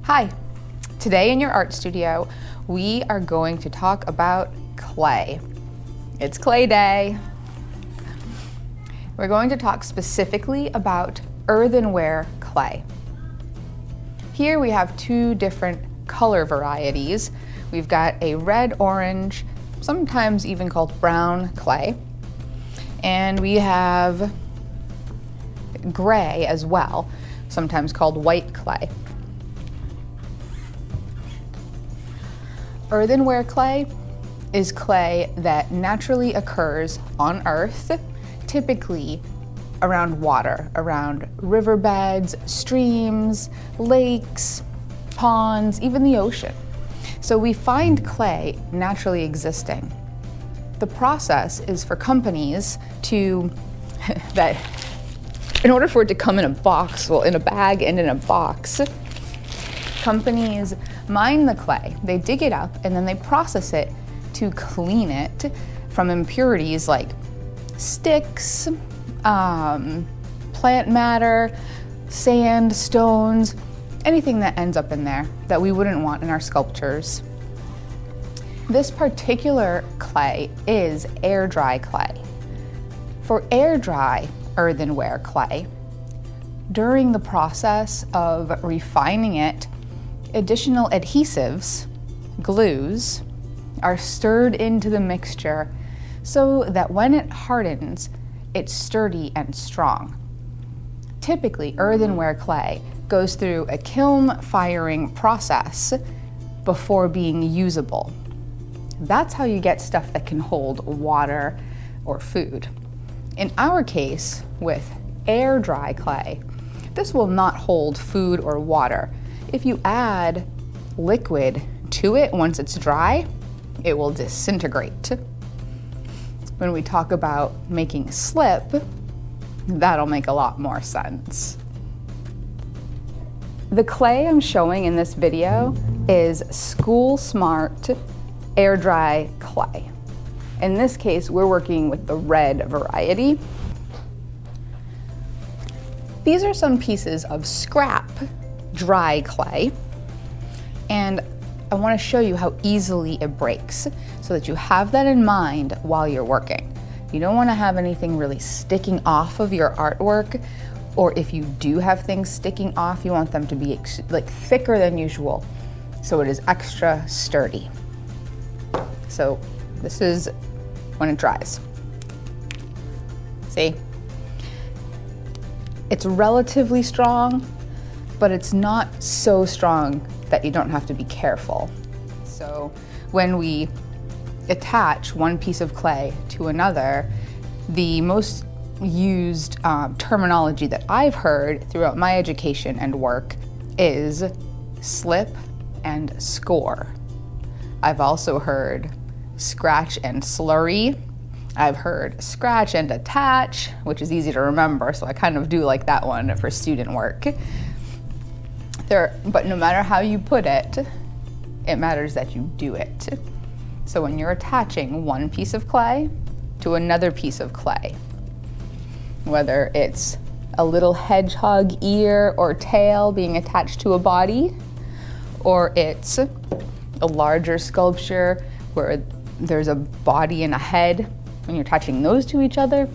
Hi, today in your art studio, we are going to talk about clay. It's clay day. We're going to talk specifically about earthenware clay. Here we have two different color varieties. We've got a red, orange, sometimes even called brown clay, and we have gray as well, sometimes called white clay. Earthenware clay is clay that naturally occurs on Earth, typically around water, around riverbeds, streams, lakes, ponds, even the ocean. So we find clay naturally existing. The process is for companies to, in order for it to come in a box, well, in a bag and in a box, companies mine the clay, they dig it up, and then they process it to clean it from impurities like sticks, plant matter, sand, stones, anything that ends up in there that we wouldn't want in our sculptures. This particular clay is air dry clay. For air dry earthenware clay, during the process of refining it, additional adhesives, glues, are stirred into the mixture so that when it hardens, it's sturdy and strong. Typically, earthenware clay goes through a kiln firing process before being usable. That's how you get stuff that can hold water or food. In our case, with air dry clay, this will not hold food or water. If you add liquid to it once it's dry, it will disintegrate. When we talk about making slip, that'll make a lot more sense. The clay I'm showing in this video is School Smart air dry clay. In this case, we're working with the red variety. These are some pieces of scrap dry clay, and I want to show you how easily it breaks so that you have that in mind while you're working. You don't want to have anything really sticking off of your artwork, or if you do have things sticking off, you want them to be like thicker than usual so it is extra sturdy. So this is when it dries. See? It's relatively strong, but it's not so strong that you don't have to be careful. So when we attach one piece of clay to another, the most used terminology that I've heard throughout my education and work is slip and score. I've also heard scratch and slurry. I've heard scratch and attach, which is easy to remember, so I kind of do like that one for student work. But no matter how you put it, it matters that you do it. So when you're attaching one piece of clay to another piece of clay, whether it's a little hedgehog ear or tail being attached to a body, or it's a larger sculpture where there's a body and a head, when you're attaching those to each other,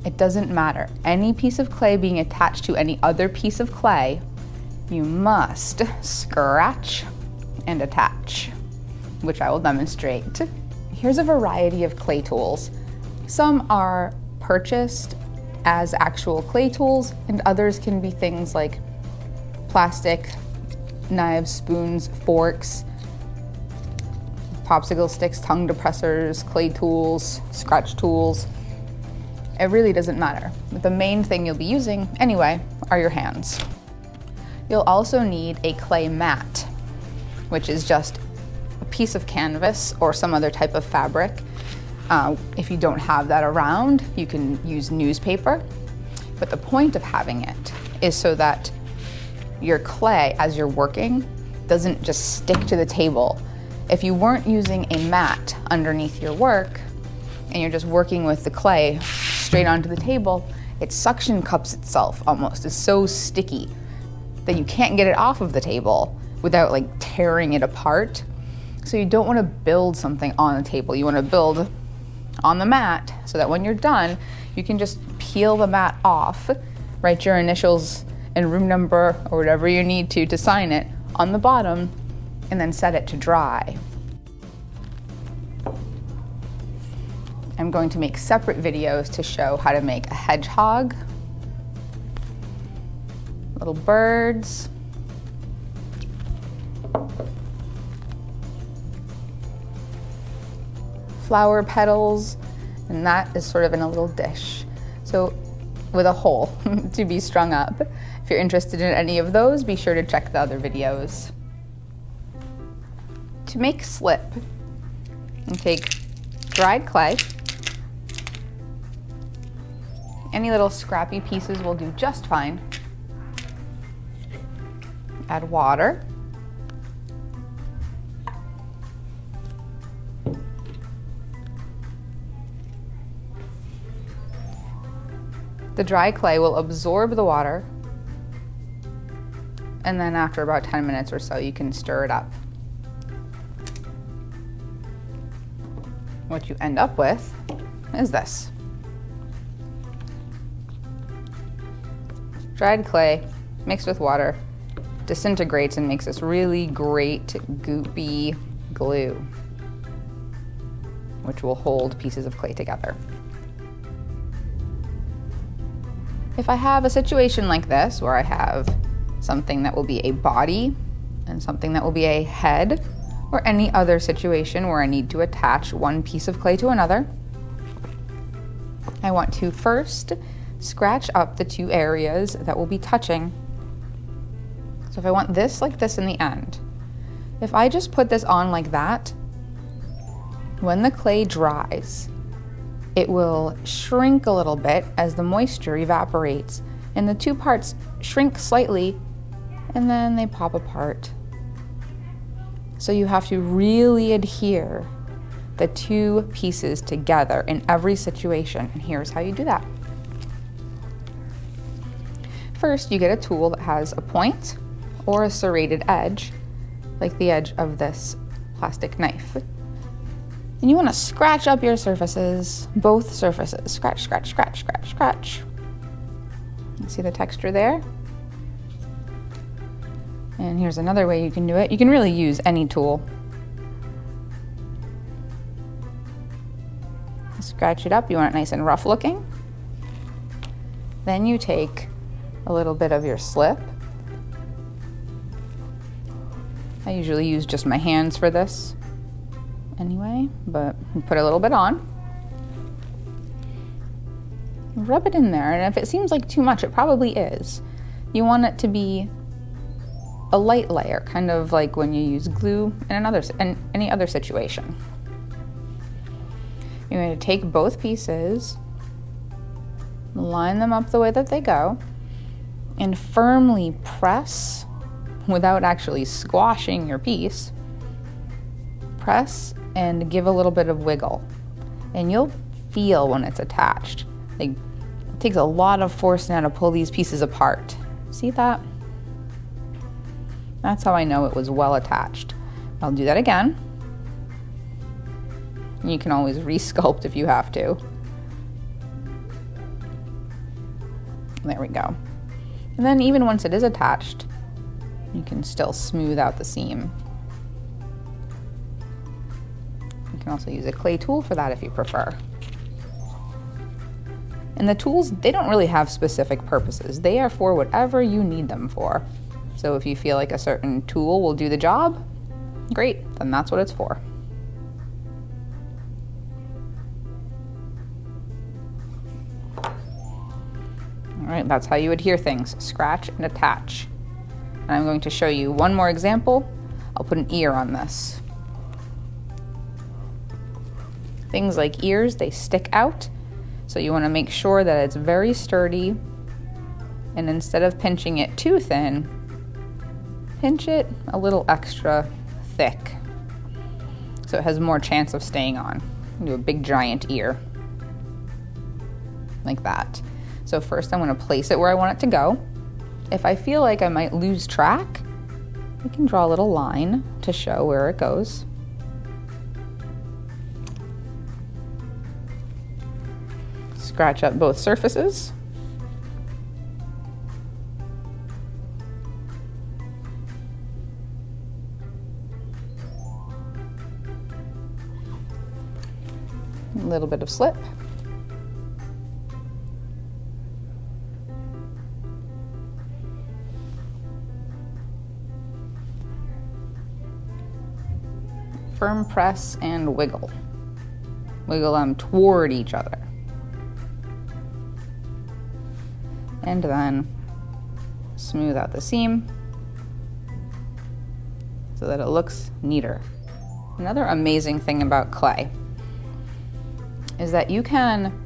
it doesn't matter. Any piece of clay being attached to any other piece of clay, you must scratch and attach, which I will demonstrate. Here's a variety of clay tools. Some are purchased as actual clay tools, and others can be things like plastic, knives, spoons, forks, popsicle sticks, tongue depressors, clay tools, scratch tools. It really doesn't matter. But the main thing you'll be using anyway are your hands. You'll also need a clay mat, which is just a piece of canvas or some other type of fabric. If you don't have that around, you can use newspaper. But the point of having it is so that your clay, as you're working, doesn't just stick to the table. If you weren't using a mat underneath your work and you're just working with the clay straight onto the table, it suction cups itself almost. It's so sticky that you can't get it off of the table without like tearing it apart. So you don't want to build something on the table. You want to build on the mat so that when you're done, you can just peel the mat off, write your initials and room number or whatever you need to sign it on the bottom, and then set it to dry. I'm going to make separate videos to show how to make a hedgehog, little birds, flower petals, and that is sort of in a little dish. So with a hole to be strung up. If you're interested in any of those, be sure to check the other videos. To make slip, you take dried clay. Any little scrappy pieces will do just fine. Add water. The dry clay will absorb the water, and then after about 10 minutes or so, you can stir it up. What you end up with is this. Dried clay mixed with water disintegrates and makes this really great goopy glue, which will hold pieces of clay together. If I have a situation like this where I have something that will be a body and something that will be a head, or any other situation where I need to attach one piece of clay to another, I want to first scratch up the two areas that will be touching. So if I want this like this in the end, if I just put this on like that, when the clay dries, it will shrink a little bit as the moisture evaporates, and the two parts shrink slightly and then they pop apart. So you have to really adhere the two pieces together in every situation, and here's how you do that. First, you get a tool that has a point or a serrated edge, like the edge of this plastic knife. And you want to scratch up your surfaces, both surfaces. Scratch, scratch, scratch, scratch, scratch. You see the texture there? And here's another way you can do it. You can really use any tool. Scratch it up. You want it nice and rough looking. Then you take a little bit of your slip. I usually use just my hands for this anyway, but put a little bit on. Rub it in there, and if it seems like too much, it probably is. You want it to be a light layer, kind of like when you use glue in any other situation. You're going to take both pieces, line them up the way that they go, and firmly press without actually squashing your piece. Press and give a little bit of wiggle, and you'll feel when it's attached. Like, it takes a lot of force now to pull these pieces apart. See that? That's how I know it was well attached. I'll do that again. You can always resculpt if you have to. There we go. And then even once it is attached, you can still smooth out the seam. You can also use a clay tool for that if you prefer. And the tools, they don't really have specific purposes. They are for whatever you need them for. So if you feel like a certain tool will do the job, great, then that's what it's for. All right, that's how you adhere things. Scratch and attach. And I'm going to show you one more example. I'll put an ear on this. Things like ears, they stick out. So you want to make sure that it's very sturdy. And instead of pinching it too thin, pinch it a little extra thick, so it has more chance of staying on. Do a big giant ear, like that. So first I'm going to place it where I want it to go. If I feel like I might lose track, We can draw a little line to show where it goes. Scratch up both surfaces. A little bit of slip. Firm press and wiggle. Wiggle them toward each other. And then smooth out the seam so that it looks neater. Another amazing thing about clay is that you can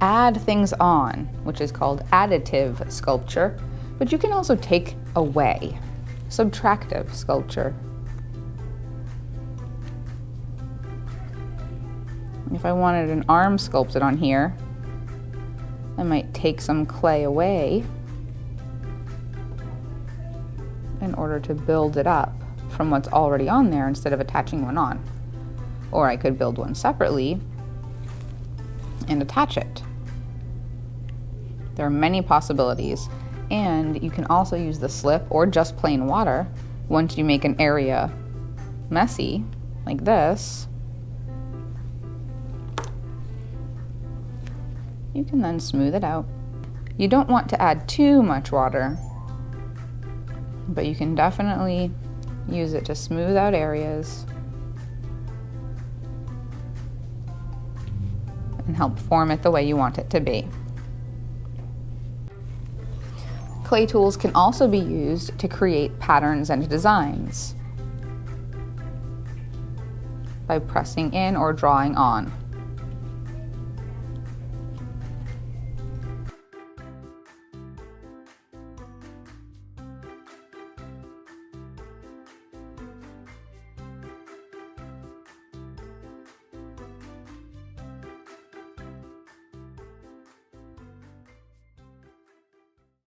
add things on, which is called additive sculpture, but you can also take away, subtractive sculpture. If I wanted an arm sculpted on here, I might take some clay away in order to build it up from what's already on there instead of attaching one on. Or I could build one separately and attach it. There are many possibilities, and you can also use the slip or just plain water once you make an area messy, like this. You can then smooth it out. You don't want to add too much water, but you can definitely use it to smooth out areas and help form it the way you want it to be. Clay tools can also be used to create patterns and designs by pressing in or drawing on.